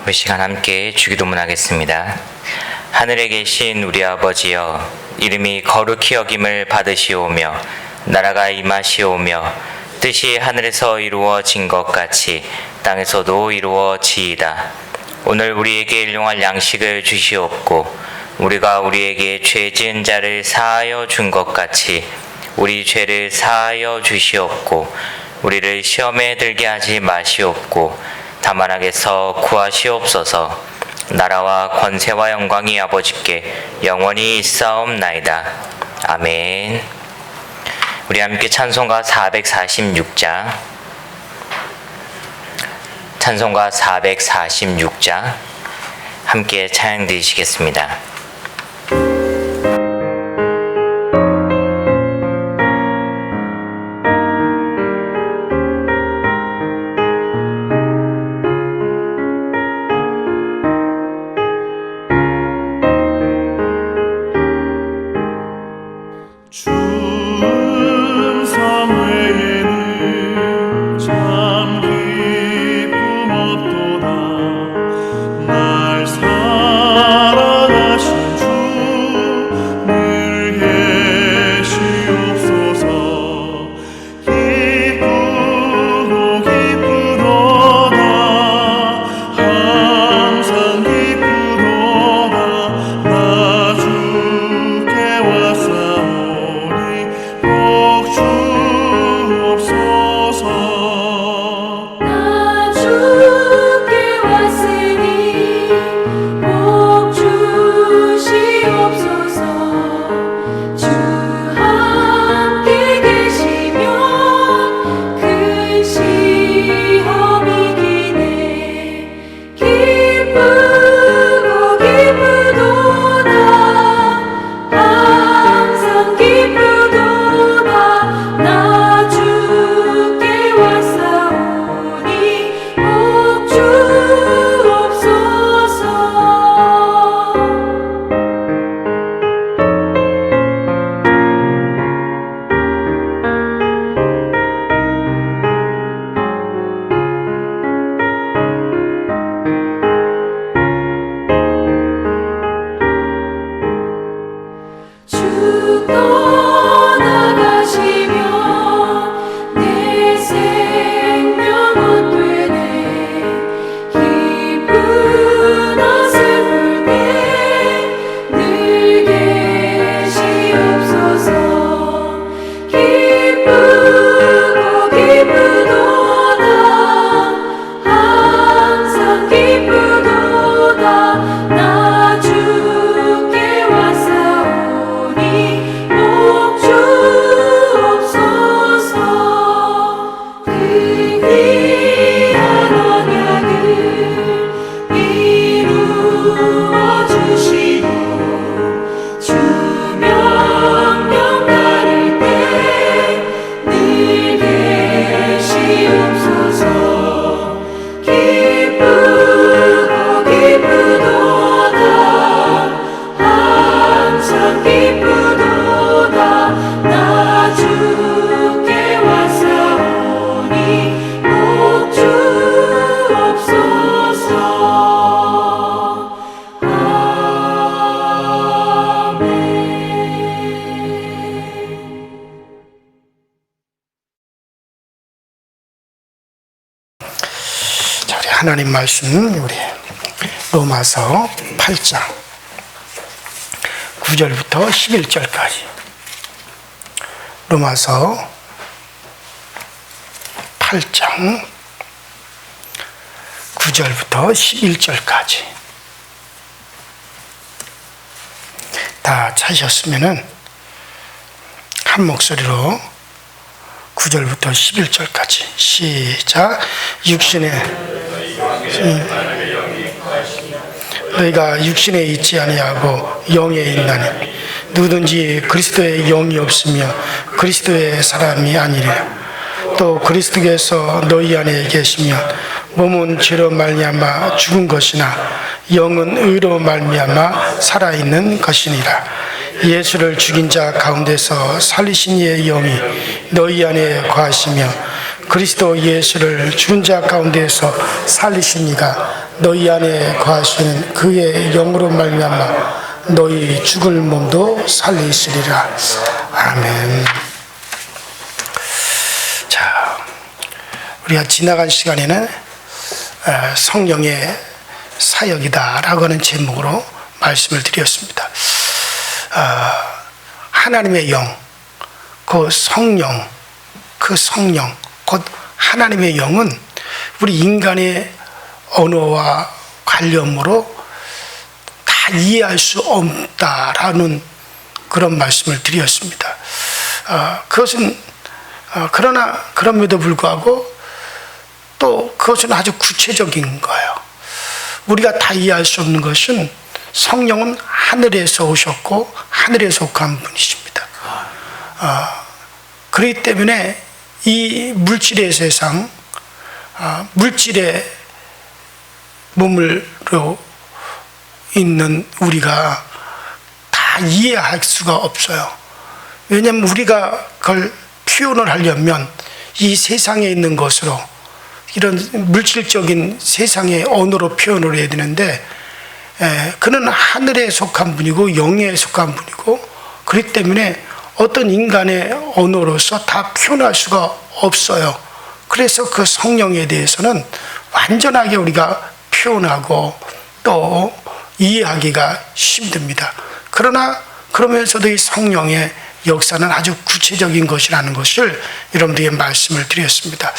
이 시간 함께 주기도문하겠습니다. 하늘에 계신 우리 아버지여, 이름이 거룩히 여김을 받으시오며 나라가 임하시오며 뜻이 하늘에서 이루어진 것 같이 땅에서도 이루어지이다. 오늘 우리에게 일용할 양식을 주시옵고 우리가 우리에게 죄 지은 자를 사하여 준 것 같이 우리 죄를 사하여 주시옵고 우리를 시험에 들게 하지 마시옵고 다만 악에서 구하시옵소서. 나라와 권세와 영광이 아버지께 영원히 있사옵나이다. 아멘. 우리 함께 찬송가 446장, 찬송가 446장 함께 찬양 드리시겠습니다. 하나님 말씀, 우리 로마서 8장 9절부터 11절까지, 로마서 8장 9절부터 11절까지 다 찾으셨으면은 한 목소리로 9절부터 11절까지 시작. 육신의 너희가 육신에 있지 아니하고 영에 있나니 누구든지 그리스도의 영이 없으며 그리스도의 사람이 아니라. 또 그리스도께서 너희 안에 계시면 몸은 죄로 말미암아 죽은 것이나 영은 의로 말미암아 살아있는 것이니라. 예수를 죽인 자 가운데서 살리신 이의 영이 너희 안에 거하시며 그리스도 예수를 죽은 자 가운데에서 살리시니가 너희 안에 거하시는 그의 영으로 말미암아 너희 죽을 몸도 살리시리라. 아멘. 자, 우리가 지나간 시간에는 성령의 사역이다라고 하는 제목으로 말씀을 드렸습니다. 하나님의 영, 그 성령, 곧 하나님의 영은 우리 인간의 언어와 관념으로 다 이해할 수 없다라는 그런 말씀을 드렸습니다. 그것은 그러나 그럼에도 불구하고 또 그것은 아주 구체적인 거예요. 우리가 다 이해할 수 없는 것은 성령은 하늘에서 오셨고 하늘에 속한 분이십니다. 그렇기 때문에 이 물질의 세상, 물질의 몸으로 있는 우리가 다 이해할 수가 없어요. 왜냐하면 우리가 그걸 표현을 하려면 이 세상에 있는 것으로 이런 물질적인 세상의 언어로 표현을 해야 되는데 그는 하늘에 속한 분이고 영에 속한 분이고 그렇기 때문에 어떤 인간의 언어로서 다 표현할 수가 없어요. 그래서 그 성령에 대해서는 완전하게 우리가 표현하고 또 이해하기가 힘듭니다. 그러나 그러면서도 이 성령의 역사는 아주 구체적인 것이라는 것을 여러분들에게 말씀을 드렸습니다.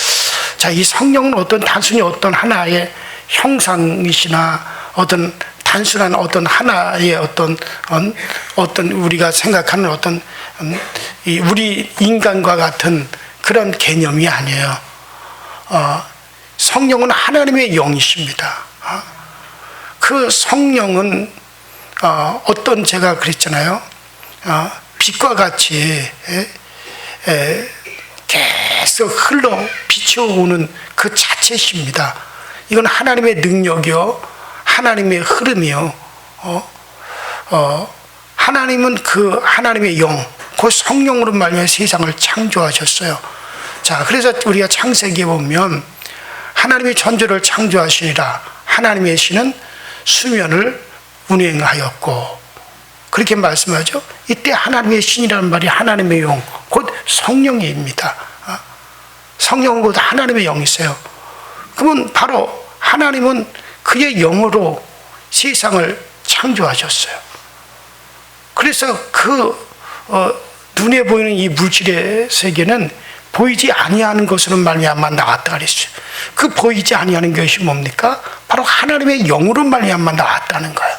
자, 이 성령은 단순히 어떤 하나의 형상이시나 어떤 단순한 어떤 하나의 어떤 우리가 생각하는 어떤 우리 인간과 같은 그런 개념이 아니에요. 성령은 하나님의 영이십니다. 그 성령은 제가 그랬잖아요. 빛과 같이 계속 흘러 비춰오는 그 자체십니다. 이건 하나님의 능력이요, 하나님의 흐름이요. 하나님은 그 하나님의 영, 그 성령으로 말미암아 세상을 창조하셨어요. 자, 그래서 우리가 창세기에 보면 하나님이 천지를 창조하시니라 하나님의 신은 수면을 운행하였고 그렇게 말씀하죠. 이때 하나님의 신이라는 말이 하나님의 영, 곧 성령입니다. 성령은 곧 하나님의 영이세요. 그러면 바로 하나님은 그의 영으로 세상을 창조하셨어요. 그래서 눈에 보이는 이 물질의 세계는 보이지 아니하는 것으로 말미암아 나왔다 그랬어요. 그 보이지 아니하는 것이 뭡니까? 바로 하나님의 영으로 말미암아 나왔다는 거예요.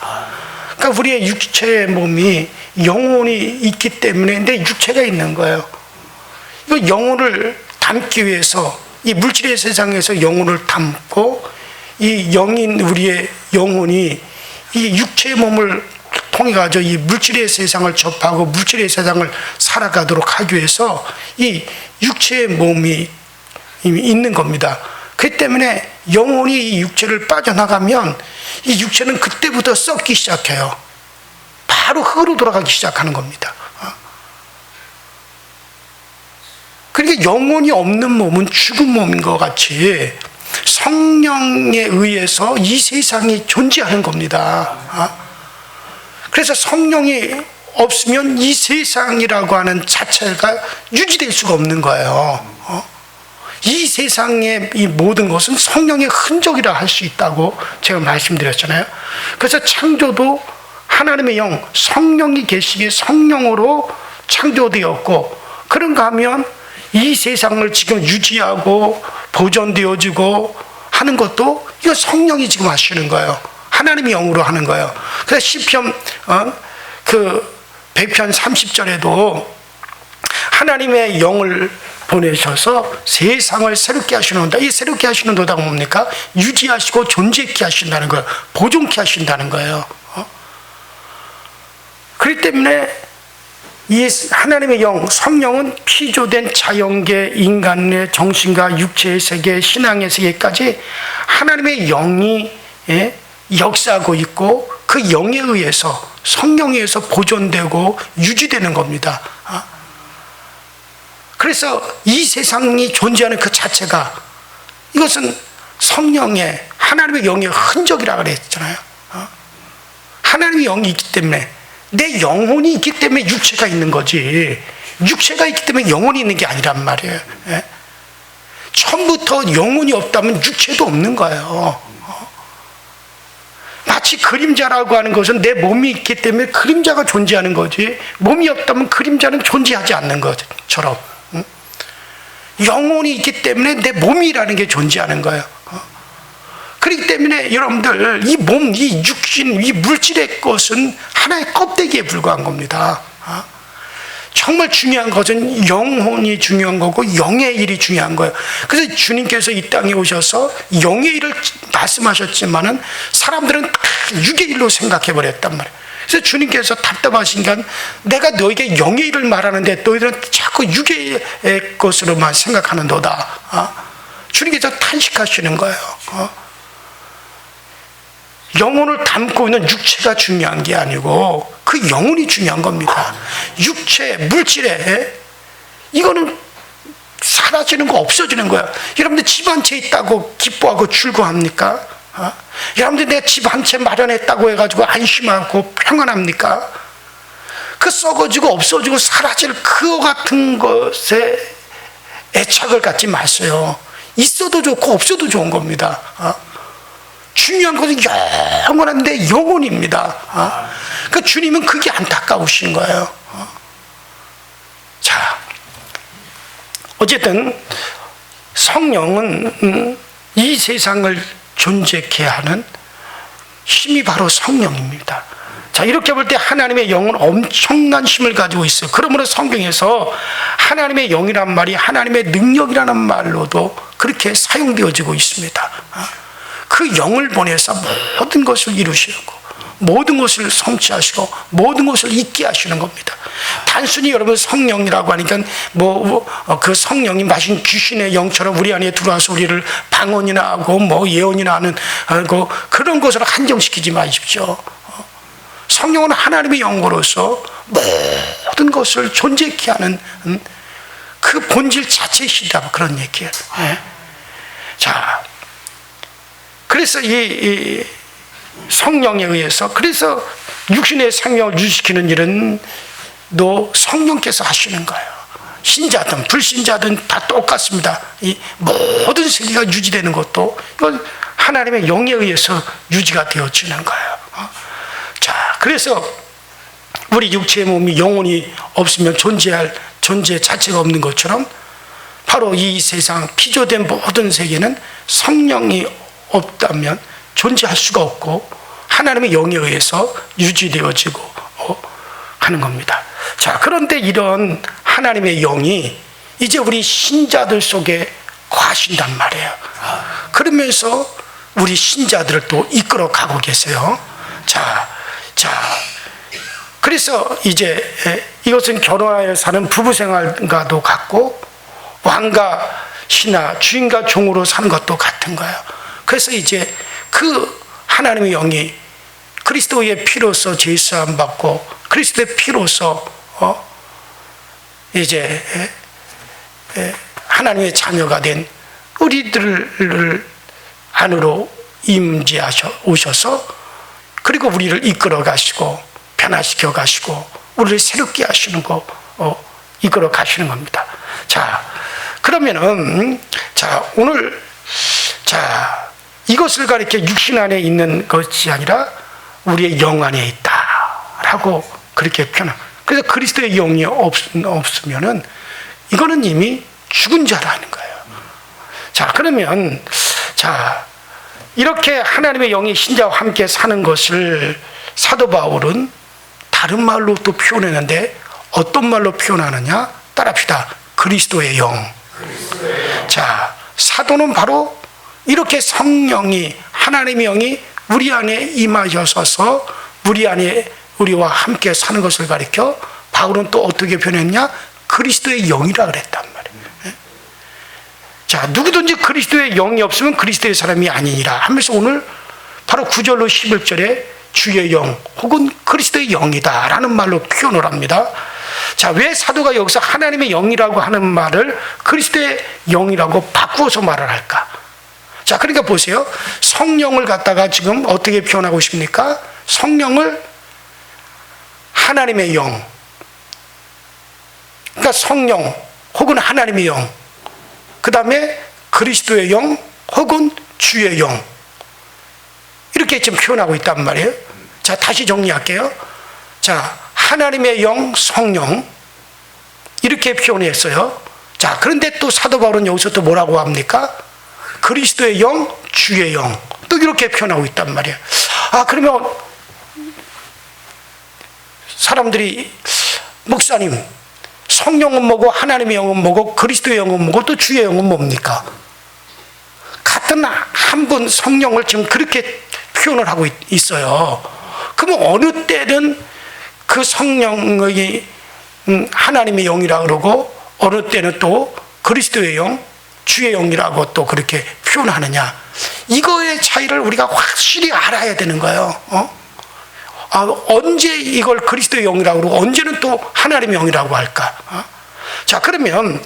그러니까 우리의 육체의 몸이 영혼이 있기 때문에 내 육체가 있는 거예요. 이 영혼을 담기 위해서 이 물질의 세상에서 영혼을 담고 이 영인 우리의 영혼이 이 육체의 몸을 통해 가지고 이 물질의 세상을 접하고 물질의 세상을 살아가도록 하기 위해서 이 육체의 몸이 있는 겁니다. 그렇기 때문에 영혼이 이 육체를 빠져나가면 이 육체는 그때부터 썩기 시작해요. 바로 흙으로 돌아가기 시작하는 겁니다. 그러니까 영혼이 없는 몸은 죽은 몸인 것 같이 성령에 의해서 이 세상이 존재하는 겁니다. 그래서 성령이 없으면 이 세상이라고 하는 자체가 유지될 수가 없는 거예요. 이 세상의 이 모든 것은 성령의 흔적이라 할 수 있다고 제가 말씀드렸잖아요. 그래서 창조도 하나님의 영, 성령이 계시기에 성령으로 창조되었고, 그런가 하면 이 세상을 지금 유지하고 보존되어지고 하는 것도 이거 성령이 지금 하시는 거예요. 하나님의 영으로 하는 거예요. 그래서 시편 100편 30절에도 하나님의 영을 보내셔서 세상을 새롭게 하시는다. 이 새롭게 하시는 도다가 뭡니까? 유지하시고 존재케 하신다는 거예요. 보존케 하신다는 거예요. 그렇기 때문에 이 하나님의 영, 성령은 피조된 자연계, 인간의 정신과 육체의 세계, 신앙의 세계까지 하나님의 영이 역사하고 있고 그 영에 의해서, 성령에 의해서 보존되고 유지되는 겁니다. 그래서 이 세상이 존재하는 그 자체가 이것은 성령의 하나님의 영의 흔적이라 그랬잖아요. 하나님의 영이 있기 때문에 내 영혼이 있기 때문에 육체가 있는 거지, 육체가 있기 때문에 영혼이 있는 게 아니란 말이에요. 처음부터 영혼이 없다면 육체도 없는 거예요. 마치 그림자라고 하는 것은 내 몸이 있기 때문에 그림자가 존재하는 거지, 몸이 없다면 그림자는 존재하지 않는 것처럼 영혼이 있기 때문에 내 몸이라는 게 존재하는 거예요. 그렇기 때문에 여러분들, 이 몸, 이 육신, 이 물질의 것은 하나의 껍데기에 불과한 겁니다. 정말 중요한 것은 영혼이 중요한 거고 영의 일이 중요한 거예요. 그래서 주님께서 이 땅에 오셔서 영의 일을 말씀하셨지만은 사람들은 다 육의 일로 생각해 버렸단 말이에요. 그래서 주님께서 답답하시니까 내가 너에게 영의 일을 말하는데 너희들은 자꾸 육의 것으로만 생각하는 너다. 주님께서 탄식하시는 거예요. 영혼을 담고 있는 육체가 중요한 게 아니고 그 영혼이 중요한 겁니다. 육체, 물질에 이거는 사라지는 거, 없어지는 거야. 여러분들 집 한 채 있다고 기뻐하고 즐거워합니까? 여러분들 내가 집 한 채 마련했다고 해가지고 안심하고 평안합니까? 그 썩어지고 없어지고 사라질 그거 같은 것에 애착을 갖지 마세요. 있어도 좋고 없어도 좋은 겁니다. 중요한 것은 영원한 내 영혼입니다. 그 주님은 그게 안타까우신 거예요. 자, 어쨌든 성령은 이 세상을 존재케 하는 힘이 바로 성령입니다. 자, 이렇게 볼 때 하나님의 영은 엄청난 힘을 가지고 있어요. 그러므로 성경에서 하나님의 영이란 말이 하나님의 능력이라는 말로도 그렇게 사용되어지고 있습니다. 그 영을 보내서 모든 것을 이루시고 모든 것을 성취하시고 모든 것을 있게 하시는 겁니다. 단순히 여러분 성령이라고 하니까 그 성령이 마신 귀신의 영처럼 우리 안에 들어와서 우리를 방언이나 하고 예언이나 하는 그런 것으로 한정시키지 마십시오. 성령은 하나님의 영으로서 모든 것을 존재케 하는 그 본질 자체이시다, 그런 얘기예요. 자, 그래서 이 성령에 의해서, 그래서 육신의 생명을 유지시키는 일은 성령께서 하시는 거예요. 신자든 불신자든 다 똑같습니다. 이 모든 세계가 유지되는 것도 이건 하나님의 영에 의해서 유지가 되어지는 거예요. 자, 그래서 우리 육체의 몸이 영혼이 없으면 존재 자체가 없는 것처럼 바로 이 세상 피조된 모든 세계는 성령이 없다면 존재할 수가 없고 하나님의 영에 의해서 유지되어지고 하는 겁니다. 자, 그런데 이런 하나님의 영이 이제 우리 신자들 속에 거하신단 말이에요. 그러면서 우리 신자들을 또 이끌어 가고 계세요. 자, 그래서 이제 이것은 결혼하여 사는 부부 생활과도 같고 왕과 신하, 주인과 종으로 사는 것도 같은 거예요. 그래서 이제 그 하나님의 영이 그리스도의 피로서 죄사함 받고 그리스도의 피로서 이제 하나님의 자녀가 된 우리들을 안으로 임재하셔 오셔서 그리고 우리를 이끌어 가시고 변화시켜 가시고 우리를 새롭게 하시는 거 이끌어 가시는 겁니다. 자, 그러면은 오늘 이것을 가리켜 육신 안에 있는 것이 아니라 우리의 영 안에 있다라고 그렇게 표현. 그래서 그리스도의 영이 없으면은 이거는 이미 죽은 자라는 거예요. 자, 그러면 이렇게 하나님의 영이 신자와 함께 사는 것을 사도 바울은 다른 말로 또 표현했는데 어떤 말로 표현하느냐? 따라합시다. 그리스도의 영. 자, 사도는 바로 이렇게 성령이, 하나님의 영이 우리 안에 임하셔서 우리 안에 우리와 함께 사는 것을 가리켜 바울은 또 어떻게 표현했냐? 그리스도의 영이라 그랬단 말이에요. 자, 누구든지 그리스도의 영이 없으면 그리스도의 사람이 아니니라 하면서 오늘 바로 9절로 11절에 주의 영 혹은 그리스도의 영이다 라는 말로 표현을 합니다. 자, 왜 사도가 여기서 하나님의 영이라고 하는 말을 그리스도의 영이라고 바꾸어서 말을 할까? 자, 그러니까 보세요. 성령을 갖다가 지금 어떻게 표현하고 있습니까? 성령을 하나님의 영. 그러니까 성령 혹은 하나님의 영. 그 다음에 그리스도의 영 혹은 주의 영. 이렇게 지금 표현하고 있단 말이에요. 자, 다시 정리할게요. 자, 하나님의 영, 성령. 이렇게 표현했어요. 자, 그런데 또 사도 바울은 여기서 또 뭐라고 합니까? 그리스도의 영, 주의 영. 또 이렇게 표현하고 있단 말이에요. 아, 그러면 사람들이, 목사님, 성령은 뭐고, 하나님의 영은 뭐고, 그리스도의 영은 뭐고, 또 주의 영은 뭡니까? 같은 한 분 성령을 지금 그렇게 표현을 하고 있어요. 그러면 어느 때는 그 성령의 하나님의 영이라 그러고, 어느 때는 또 그리스도의 영, 주의 영이라고 또 그렇게 표현하느냐. 이거의 차이를 우리가 확실히 알아야 되는 거예요. 언제 이걸 그리스도의 영이라고 그러고 언제는 또 하나님의 영이라고 할까? 자, 그러면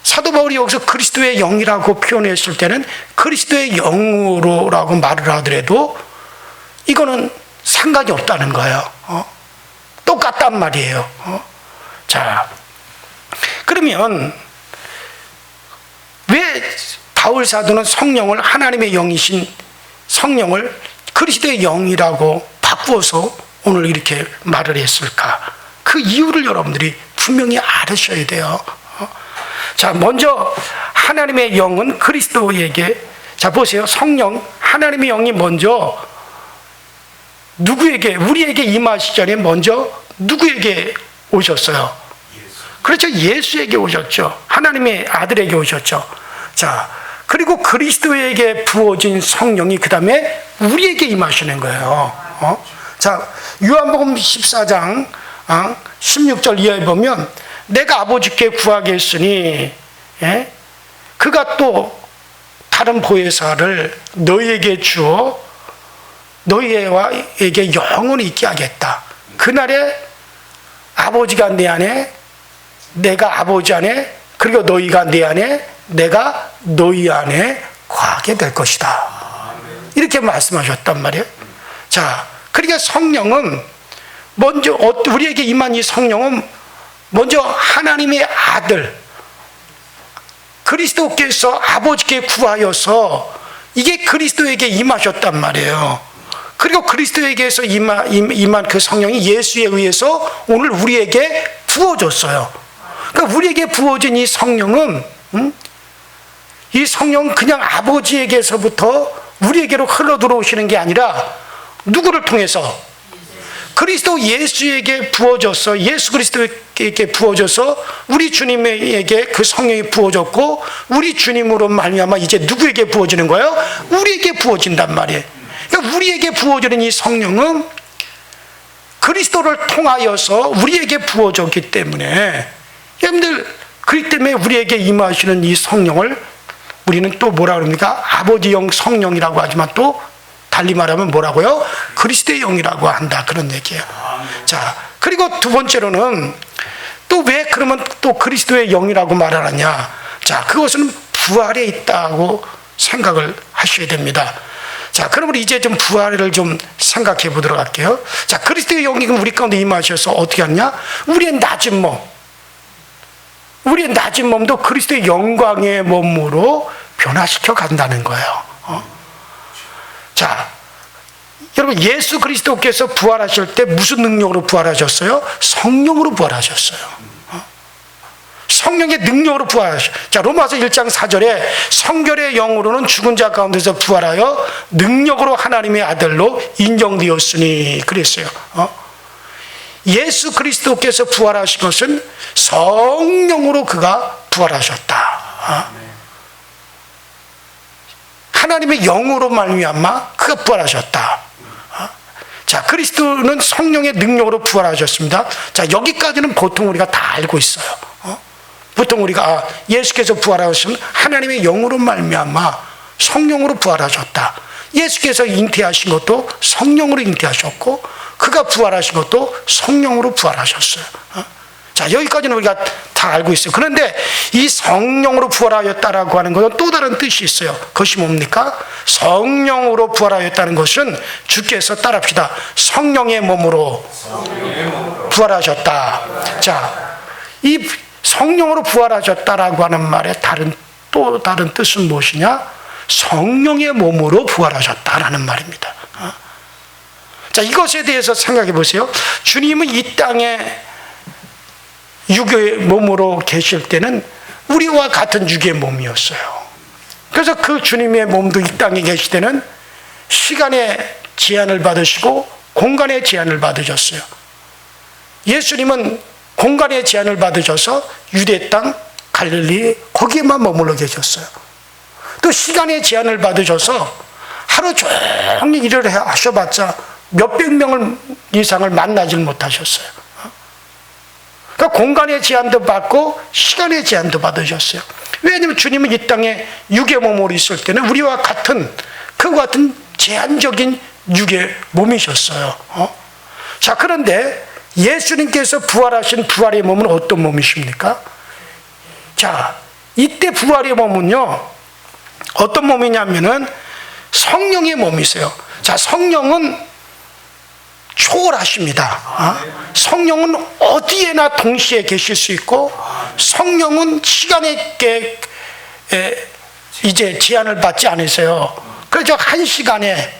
사도 바울이 여기서 그리스도의 영이라고 표현했을 때는 그리스도의 영으로라고 말을 하더라도 이거는 상관이 없다는 거예요. 똑같단 말이에요. 자, 그러면 왜 바울 사도는 성령을 하나님의 영이신 성령을 그리스도의 영이라고 바꾸어서 오늘 이렇게 말을 했을까? 그 이유를 여러분들이 분명히 알으셔야 돼요. 자, 먼저 하나님의 영은 그리스도에게, 자 보세요. 성령, 하나님의 영이 먼저 누구에게, 우리에게 임하시기 전에 먼저 누구에게 오셨어요? 그렇죠. 예수에게 오셨죠. 하나님의 아들에게 오셨죠. 자, 그리고 그리스도에게 부어진 성령이 그 다음에 우리에게 임하시는 거예요. 자, 요한복음 14장 16절 이하에 보면 내가 아버지께 구하겠으니 그가 또 다른 보혜사를 너희에게 주어 너희에게 영원히 있게 하겠다. 그날에 아버지가 내 안에, 내가 아버지 안에, 그리고 너희가 내 안에, 내가 너희 안에 거하게 될 것이다. 이렇게 말씀하셨단 말이에요. 자, 그러니까 성령은 먼저 우리에게 임한 이 성령은 먼저 하나님의 아들 그리스도께서 아버지께 구하여서 이게 그리스도에게 임하셨단 말이에요. 그리고 그리스도에게서 임한 그 성령이 예수에 의해서 오늘 우리에게 부어졌어요. 그러니까 우리에게 부어진 이 성령은 이 성령은 그냥 아버지에게서부터 우리에게로 흘러 들어오시는 게 아니라 누구를 통해서? 그리스도 예수에게 부어져서, 예수 그리스도에게 부어져서 우리 주님에게 그 성령이 부어졌고, 우리 주님으로 말미암아 이제 누구에게 부어지는 거예요? 우리에게 부어진단 말이에요. 그러니까 우리에게 부어지는 이 성령은 그리스도를 통하여서 우리에게 부어졌기 때문에, 여러분들 그렇기 때문에 우리에게 임하시는 이 성령을 우리는 또 뭐라 그럽니까? 아버지영 성령이라고 하지만 또 달리 말하면 뭐라고요? 그리스도의 영이라고 한다. 그런 얘기예요. 자, 그리고 두 번째로는 또 왜 그러면 또 그리스도의 영이라고 말하느냐? 자, 그것은 부활에 있다고 생각을 하셔야 됩니다. 자, 그러면 이제 좀 부활을 좀 생각해 보도록 할게요. 자, 그리스도의 영이 우리 가운데 임하셔서 어떻게 하느냐? 우리의 낮은 몸도 그리스도의 영광의 몸으로 변화시켜 간다는 거예요. 자, 여러분, 예수 그리스도께서 부활하실 때 무슨 능력으로 부활하셨어요? 성령으로 부활하셨어요. 성령의 능력으로 부활하셨어요. 자, 로마서 1장 4절에 성결의 영으로는 죽은 자 가운데서 부활하여 능력으로 하나님의 아들로 인정되었으니 그랬어요. 예수 그리스도께서 부활하신 것은 성령으로 그가 부활하셨다. 하나님의 영으로 말미암아 그가 부활하셨다. 자, 그리스도는 성령의 능력으로 부활하셨습니다. 자, 여기까지는 보통 우리가 다 알고 있어요. 보통 우리가 예수께서 부활하셨으면 하나님의 영으로 말미암아 성령으로 부활하셨다. 예수께서 잉태하신 것도 성령으로 잉태하셨고 그가 부활하신 것도 성령으로 부활하셨어요. 자, 여기까지는 우리가 다 알고 있어요. 그런데 이 성령으로 부활하였다라고 하는 것은 또 다른 뜻이 있어요. 그것이 뭡니까? 성령으로 부활하였다는 것은 주께서 따라합시다. 성령의 몸으로 부활하셨다. 자, 이 성령으로 부활하셨다라고 하는 말의 또 다른 뜻은 무엇이냐? 성령의 몸으로 부활하셨다라는 말입니다. 자, 이것에 대해서 생각해 보세요. 주님은 이 땅에 육의 몸으로 계실 때는 우리와 같은 육의 몸이었어요. 그래서 그 주님의 몸도 이 땅에 계실 때는 시간의 제한을 받으시고 공간의 제한을 받으셨어요. 예수님은 공간의 제한을 받으셔서 유대 땅, 갈릴리 거기에만 머물러 계셨어요. 또 시간의 제한을 받으셔서 하루 종일 일을 하셔봤자 몇백 명을 이상을 만나질 못하셨어요. 그러니까 공간의 제한도 받고 시간의 제한도 받으셨어요. 왜냐하면 주님은 이 땅에 육의 몸으로 있을 때는 우리와 같은 그와 같은 제한적인 육의 몸이셨어요. 자, 그런데 예수님께서 부활하신 부활의 몸은 어떤 몸이십니까? 자, 이때 부활의 몸은요, 어떤 몸이냐면은 성령의 몸이세요. 자, 성령은 초월하십니다. 성령은 어디에나 동시에 계실 수 있고, 성령은 시간에 이제 제한을 받지 않으세요. 그래서 한 시간에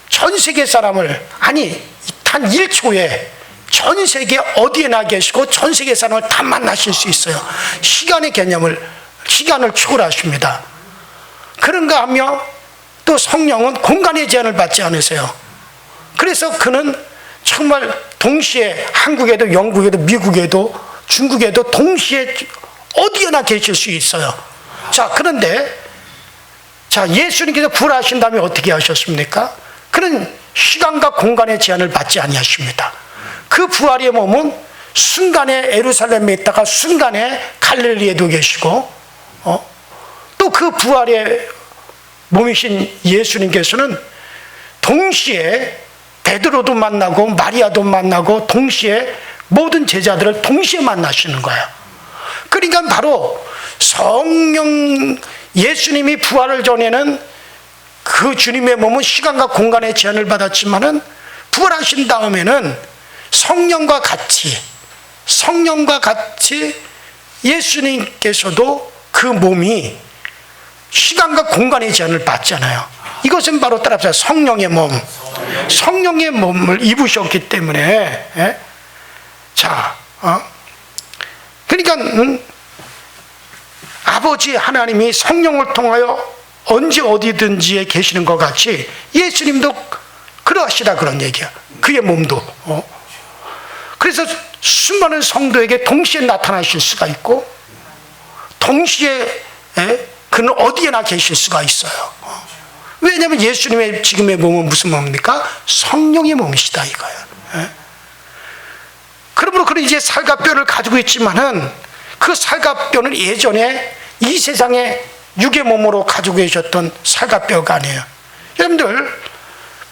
전 세계 사람을, 아니 단 1초에 전 세계 어디에나 계시고 전 세계 사람을 다 만나실 수 있어요. 시간의 시간을 초월하십니다. 그런가 하며 또 성령은 공간의 제한을 받지 않으세요. 그래서 그는 정말 동시에 한국에도 영국에도 미국에도 중국에도 동시에 어디에나 계실 수 있어요. 자, 그런데 자, 예수님께서 부활하신 다음에 어떻게 하셨습니까? 그는 시간과 공간의 제한을 받지 아니하십니다. 그 부활의 몸은 순간에 예루살렘에 있다가 순간에 갈릴리에도 계시고 또 그 부활의 몸이신 예수님께서는 동시에 베드로도 만나고 마리아도 만나고 동시에 모든 제자들을 동시에 만나시는 거예요. 그러니까 바로 성령 예수님이 부활을 전에는 그 주님의 몸은 시간과 공간의 제한을 받았지만은 부활하신 다음에는 성령과 같이 예수님께서도 그 몸이 시간과 공간의 제한을 받잖아요. 이것은 바로 따라서 성령의 몸을 입으셨기 때문에, 그러니까 아버지 하나님이 성령을 통하여 언제 어디든지에 계시는 것 같이 예수님도 그러하시다 그런 얘기야. 그의 몸도. 그래서 수많은 성도에게 동시에 나타나실 수가 있고 동시에 그는 어디에나 계실 수가 있어요. 왜냐하면 예수님의 지금의 몸은 무슨 몸입니까? 성령의 몸이시다 이거예요. 그러므로 그는 이제 살갑뼈를 가지고 있지만은 그 살갑뼈는 예전에 이 세상에 육의 몸으로 가지고 계셨던 살갑뼈가 아니에요. 여러분들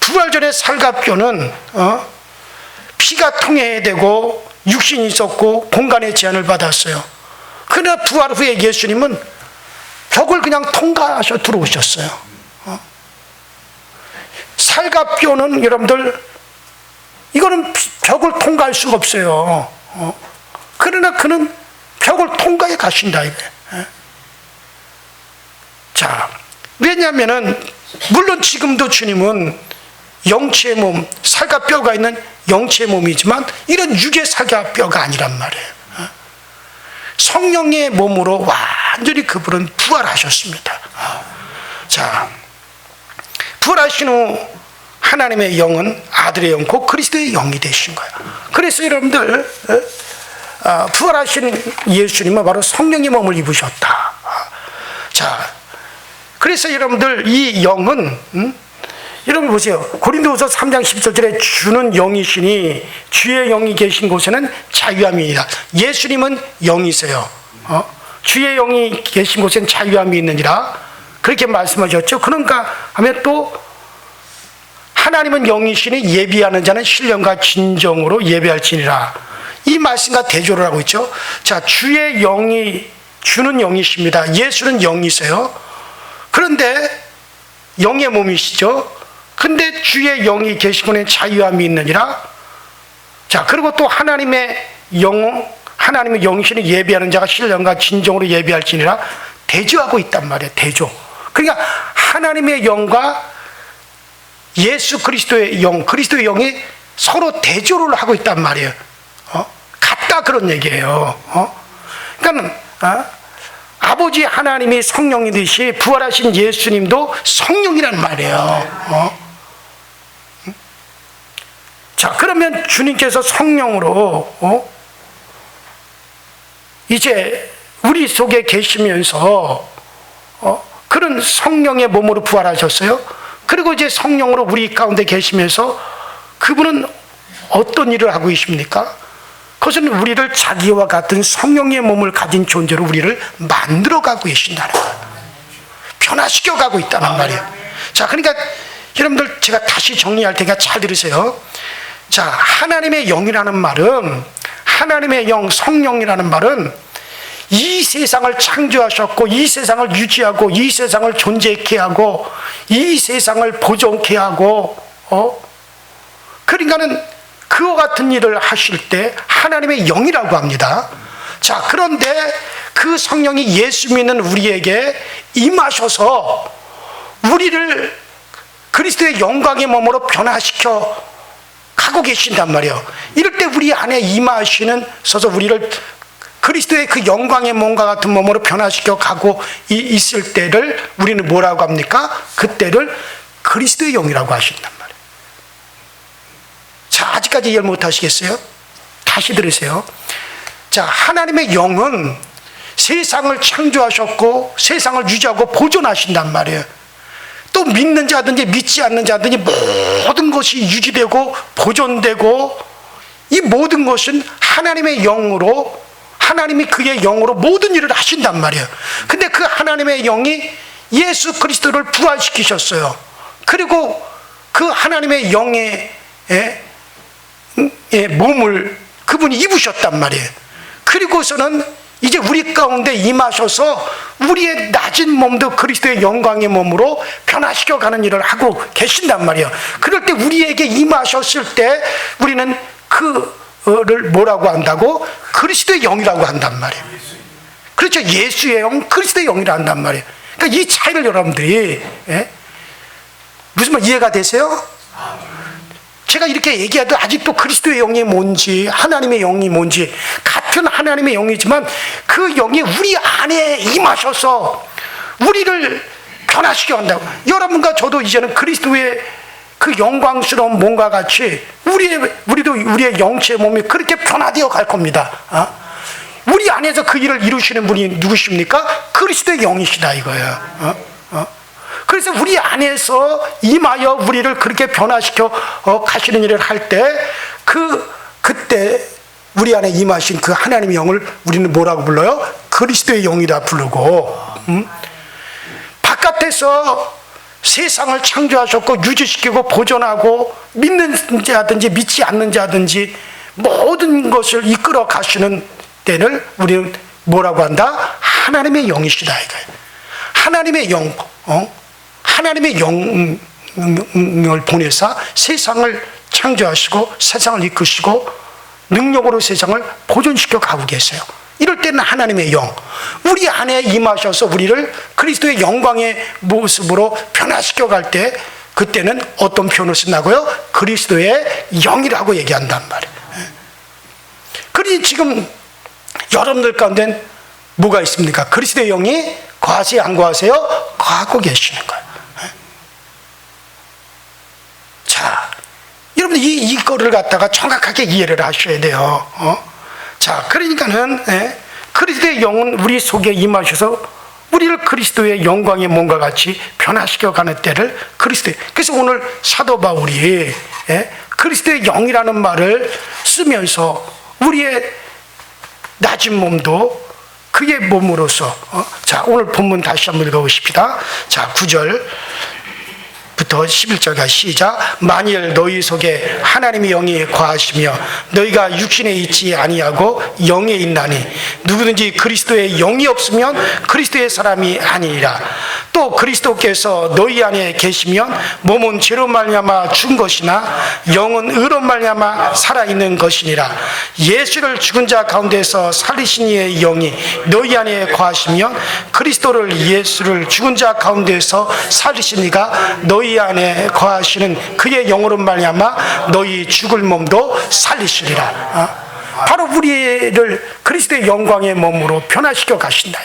부활 전에 살갑뼈는 피가 통해야 되고 육신이 있었고 공간의 제한을 받았어요. 그러나 부활 후에 예수님은 벽을 그냥 통과하셔 들어오셨어요. 살갑뼈는 여러분들 이거는 벽을 통과할 수가 없어요. 그러나 그는 벽을 통과해 가신다 이거예요. 자, 왜냐하면은 물론 지금도 주님은 영체의 몸, 살갑뼈가 있는 영체의 몸이지만 이런 육의 살갑뼈가 아니란 말이에요. 성령의 몸으로 완전히 그분은 부활하셨습니다. 자, 부활하신 후 하나님의 영은 아들의 영, 곧 그리스도의 영이 되신 거예요. 그래서 여러분들 부활하신 예수님은 바로 성령의 몸을 입으셨다. 자, 그래서 여러분들 이 영은 여러분 보세요. 고린도후서 3장 17절에 주는 영이시니 주의 영이 계신 곳에는 자유함이니라. 예수님은 영이세요. 주의 영이 계신 곳에는 자유함이 있느니라. 그렇게 말씀하셨죠. 그런가 하면 또 하나님은 영이시니 예비하는 자는 신령과 진정으로 예배할지니라. 이 말씀과 대조를 하고 있죠. 자, 주의 영이 주는 영이십니다. 예수는 영이세요. 그런데 영의 몸이시죠. 근데 주의 영이 계시고는 자유함이 있느니라. 자, 그리고 또 하나님의 영신을 예비하는 자가 신령과 진정으로 예비할지니라. 대조하고 있단 말이에요. 대조. 그러니까 하나님의 영과 예수 그리스도의 영, 그리스도의 영이 서로 대조를 하고 있단 말이에요. 같다 그런 얘기예요. 그러니까 아버지 하나님이 성령이듯이 부활하신 예수님도 성령이란 말이에요. 자, 그러면 주님께서 성령으로 이제 우리 속에 계시면서 그런 성령의 몸으로 부활하셨어요. 그리고 이제 성령으로 우리 가운데 계시면서 그분은 어떤 일을 하고 계십니까? 그것은 우리를 자기와 같은 성령의 몸을 가진 존재로 우리를 만들어가고 계신다는 거예요. 변화시켜가고 있다는 말이에요. 자, 그러니까 여러분들 제가 다시 정리할 테니까 잘 들으세요. 자, 하나님의 영이라는 말은, 하나님의 영, 성령이라는 말은 이 세상을 창조하셨고 이 세상을 유지하고 이 세상을 존재케 하고 이 세상을 보존케 하고 그러니까는 그와 같은 일을 하실 때 하나님의 영이라고 합니다. 자, 그런데 그 성령이 예수 믿는 우리에게 임하셔서 우리를 그리스도의 영광의 몸으로 변화시켜 가고 계신단 말이에요. 이럴 때 우리 안에 임하시면서 우리를 그리스도의 그 영광의 몸과 같은 몸으로 변화시켜 가고 있을 때를 우리는 뭐라고 합니까? 그때를 그리스도의 영이라고 하신단 말이에요. 자, 아직까지 이해 못 하시겠어요? 다시 들으세요. 자, 하나님의 영은 세상을 창조하셨고 세상을 유지하고 보존하신단 말이에요. 또 믿는 자든지 믿지 않는 자든지 모든 것이 유지되고 보존되고 이 모든 것은 하나님의 영으로, 하나님이 그의 영으로 모든 일을 하신단 말이에요. 근데 그 하나님의 영이 예수 그리스도를 부활시키셨어요. 그리고 그 하나님의 영의 몸을 그분이 입으셨단 말이에요. 그리고서는 이제 우리 가운데 임하셔서 우리의 낮은 몸도 그리스도의 영광의 몸으로 변화시켜가는 일을 하고 계신단 말이에요. 그럴 때 우리에게 임하셨을 때 우리는 그를 뭐라고 한다고? 그리스도의 영이라고 한단 말이에요. 그렇죠. 예수의 영, 그리스도의 영이라고 한단 말이에요. 그러니까 이 차이를 여러분들이 무슨 말 이해가 되세요? 제가 이렇게 얘기해도 아직도 그리스도의 영이 뭔지 하나님의 영이 뭔지 같은 하나님의 영이지만 그 영이 우리 안에 임하셔서 우리를 변화시켜 간다고. 여러분과 저도 이제는 그리스도의 그 영광스러운 몸과 같이 우리도 우리의 영체 몸이 그렇게 변화되어 갈 겁니다. 우리 안에서 그 일을 이루시는 분이 누구십니까? 그리스도의 영이시다 이거예요. 그래서 우리 안에서 임하여 우리를 그렇게 변화시켜 가시는 일을 할 때 그때 우리 안에 임하신 그 하나님의 영을 우리는 뭐라고 불러요? 그리스도의 영이라 부르고, 바깥에서 세상을 창조하셨고 유지시키고 보존하고 믿는 자든지 믿지 않는 자든지 모든 것을 이끌어 가시는 때를 우리는 뭐라고 한다? 하나님의 영이시다 이거예요. 하나님의 영, 하나님의 영을 보내사 세상을 창조하시고 세상을 이끄시고 능력으로 세상을 보존시켜 가고 계세요. 이럴 때는 하나님의 영, 우리 안에 임하셔서 우리를 그리스도의 영광의 모습으로 변화시켜 갈 때 그때는 어떤 표현을 쓴다고요? 그리스도의 영이라고 얘기한단 말이에요. 그러니 지금 여러분들 가운데 뭐가 있습니까? 그리스도의 영이 거하세요, 안 거하세요? 거하고 계시는 거예요. 자, 여러분 이거를 갖다가 정확하게 이해를 하셔야 돼요. 자, 그러니까는 그리스도의 영은 우리 속에 임하셔서 우리를 그리스도의 영광의 몸과 같이 변화시켜 가는 때를 그리스도의. 그래서 오늘 사도 바울이 그리스도의 영이라는 말을 쓰면서 우리의 낮은 몸도 그의 몸으로서. 자, 오늘 본문 다시 한번 읽어보십시다. 자, 9절 부터 11절까지 시작. 만일 너희 속에 하나님의 영이 거하시며 너희가 육신에 있지 아니하고 영에 있나니 누구든지 그리스도의 영이 없으면 그리스도의 사람이 아니니라. 또 그리스도께서 너희 안에 계시면 몸은 죄로 말미암아 죽은 것이나 영은 의로 말미암아 살아있는 것이니라. 예수를 죽은 자 가운데서 살리신 이의 영이 너희 안에 거하시면 그리스도를 예수를 죽은 자 가운데서 살리신 이가 너희 안에 거하시는 그의 영으로 말미암아 너희 죽을 몸도 살리시리라. 바로 우리를 그리스도의 영광의 몸으로 변화시켜 가신다.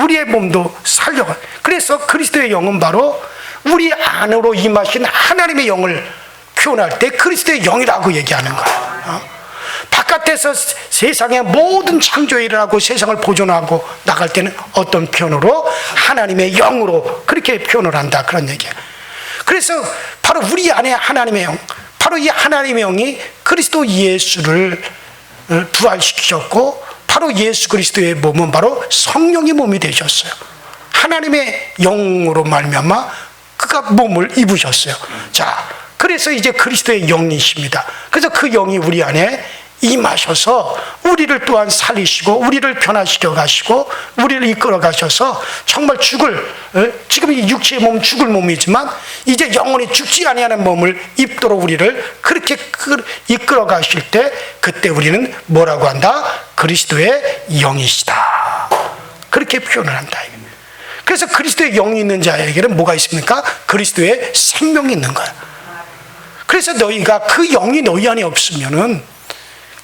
우리의 몸도 살려가. 그래서 그리스도의 영은 바로 우리 안으로 임하신 하나님의 영을 표현할 때 그리스도의 영이라고 얘기하는 거야. 바깥에서 세상의 모든 창조에 일어나고 세상을 보존하고 나갈 때는 어떤 표현으로? 하나님의 영으로 그렇게 표현을 한다, 그런 얘기야. 그래서 바로 우리 안에 하나님의 영, 바로 이 하나님의 영이 그리스도 예수를 부활시키셨고, 바로 예수 그리스도의 몸은 바로 성령의 몸이 되셨어요. 하나님의 영으로 말미암아 그가 몸을 입으셨어요. 자, 그래서 이제 그리스도의 영이십니다. 그래서 그 영이 우리 안에 임하셔서 우리를 또한 살리시고 우리를 변화시켜 가시고 우리를 이끌어 가셔서 정말 지금 이 육체의 몸은 죽을 몸이지만 이제 영원히 죽지 아니하는 몸을 입도록 우리를 그렇게 이끌어 가실 때, 그때 우리는 뭐라고 한다? 그리스도의 영이시다, 그렇게 표현을 한다. 그래서 그리스도의 영이 있는 자에게는 뭐가 있습니까? 그리스도의 생명이 있는 거야. 그래서 너희가 그 영이 너희 안에 없으면은,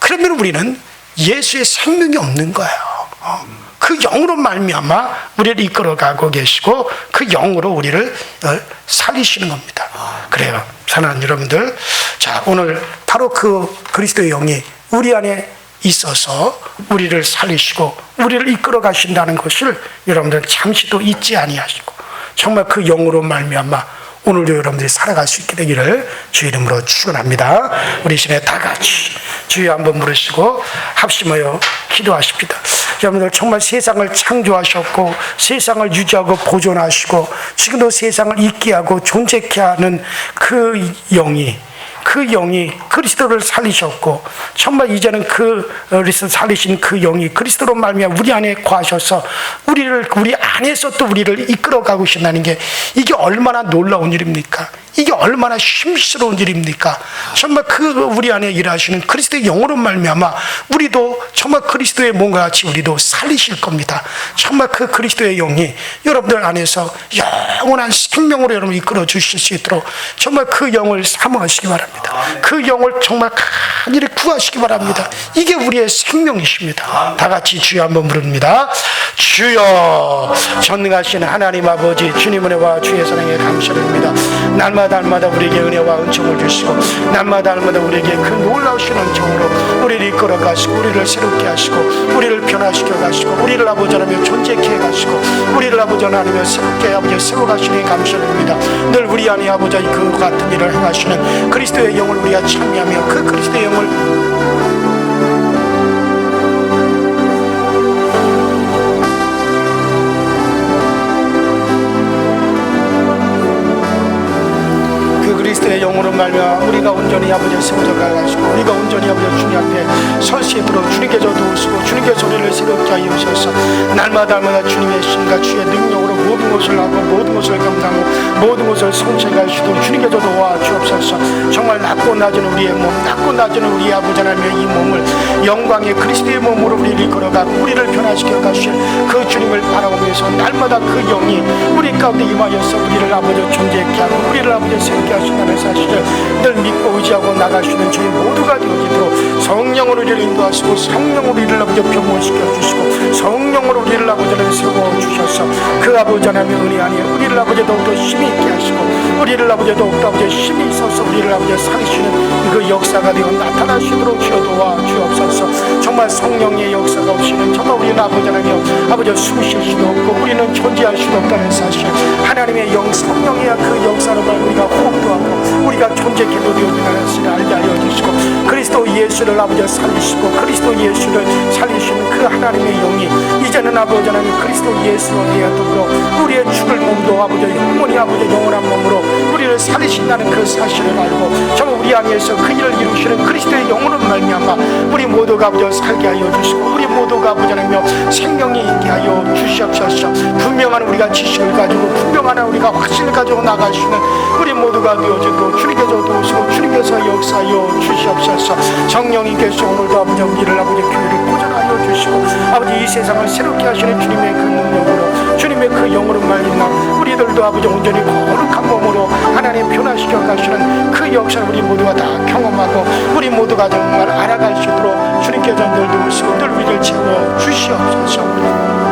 그러면 우리는 예수의 생명이 없는 거예요. 그 영으로 말미암아 우리를 이끌어가고 계시고 그 영으로 우리를 살리시는 겁니다. 그래요, 사랑하는 여러분들. 자, 오늘 바로 그 그리스도의 영이 우리 안에 있어서 우리를 살리시고 우리를 이끌어 가신다는 것을 여러분들 잠시도 잊지 아니하시고, 정말 그 영으로 말미암아 오늘도 여러분들이 살아갈 수 있게 되기를 주 이름으로 축원합니다. 우리 시내 다 같이 주여 한번 부르시고 합심하여 기도하십니다. 여러분들 정말 세상을 창조하셨고 세상을 유지하고 보존하시고 지금도 세상을 있게 하고 존재케 하는 그 영이 그리스도를 살리셨고, 정말 이제는 그리스도 살리신 그 영이 그리스도로 말미암아 우리 안에 거하셔서 우리 안에서 또 우리를 이끌어가고 계신다는 게, 이게 얼마나 놀라운 일입니까? 이게 얼마나 힘스러운 일입니까? 정말 우리 안에 일하시는 그리스도의 영으로 말미암아 우리도 정말 그리스도의 몸과 같이 우리도 살리실 겁니다. 정말 그 그리스도의 영이 여러분들 안에서 영원한 생명으로 여러분 이끌어 주실 수 있도록 정말 그 영을 사모하시기 바랍니다. 그 영을 정말 간절히 구하시기 바랍니다. 이게 우리의 생명이십니다. 다 같이 주여 한번 부릅니다. 주여, 전능하신 하나님 아버지, 주님 은혜와 주의 사랑에 감사드립니다. 날마다 우리에게 은혜와 은총을 주시고 날마다 우리에게 그 놀라우신 은총으로 우리를 이끌어 가시고 우리를 새롭게 하시고 우리를 변화시켜 가시고 우리를 아버지 하나며 존재케 해 가시고 우리를 아버지 하나며 새롭게 아버지 세워가시니 감사드립니다. 늘 우리 안에 아버지 그 같은 일을 행하시는 그리스도의 영을 우리가 참여하며 그 그리스도의 영을 그리스도의 영으로 말미암아 우리가 온전히 아버지 세워져 가시고 우리가 온전히 아버지 주님 앞에 설 수 있도록 주님께서 도우시고 주님께서 우리를 새롭게 하여 주셔서 날마다 주님의 신과 주의 능력으로 모든 것을 하고 모든 것을 감당하고 모든 것을 성취할 수 있도록 주님께서 도와주옵소서. 정말 낮고 낮은 우리의 몸, 낮고 낮은 우리 아버지 하나님의 이 몸을 영광의 그리스도의 몸으로 우리를 이끌어가고 우리를 변화시켜 가실 그 주님을 바라보면서 날마다 그 영이 우리 가운데 임하여서 우리를 아버지 존재케 하고 우리를 아버지 새롭게 하신다는 사실을 늘 믿고 의지하고 나갈 수 있는 저희 모두가 되어지도록 성령으로 우리를 인도하시고 성령으로 우리를 아버지 변모시켜 주시고 성령으로 우리를 아버지를 세워주셔서 그 아버지 하나님의 은혜 안에 우리를 아버지 더욱더 힘이 있게 하시고 우리를 아버지 더욱더 아버지 힘이 있어서 우리를 아버지 살리시는 그 역사가 되어 나타나시도록 주여 도와주옵소서. 정말 성령의 역사가 없이는 정말 우리는 아버지 하나님 아버지 숨쉴 수도 없고 우리는 존재할 수도 없다는 사실, 하나님의 영 성령이야 그 역사로 말 우리가 호흡도 하고 우리가 존재케도 되어지는 것을 알게 하여 주시고 그리스도 예수를 아버지 살리시고 그리스도 예수를 살리시는 그 하나님의 영이 이제는 아버지 하나님 그리스도 예수로 되어도록 우리의 죽을 몸도 아버지 영원히 아버지 영원한 몸으로 우리를 살리신다는 그 사실을 알고 정말 우리 안에서 그 일을 이루시는 그리스도의 영으로 말미암아 우리 모두가 아버지 살게 하여 주시고 우리 모두가 아버지 하나님 생명이 있게 하여 주시옵소서. 분명한 우리가 지식을 가지고 분명한 우리가 확신을 가지고 나갈 수 있는 우리 모두가 되어지도록 주님께서 도우시고 주님께서 역사하여 주시옵소서. 성령님께서 오늘도 아버지 우리를 아버지 교회를 보존하여 주시고 아버지 이 세상을 새롭게 하시는 주님의 그 능력으로 주님의 그 영으로 말미암아 우리들도 아버지 온전히 거룩한 몸으로 하나님 변화시켜 가시는 그 역사를 우리 모두가 다 경험하고 우리 모두가 정말 알아갈 수 있도록 주님께서 늘 도우시고 늘 위를 채워 주시옵소서.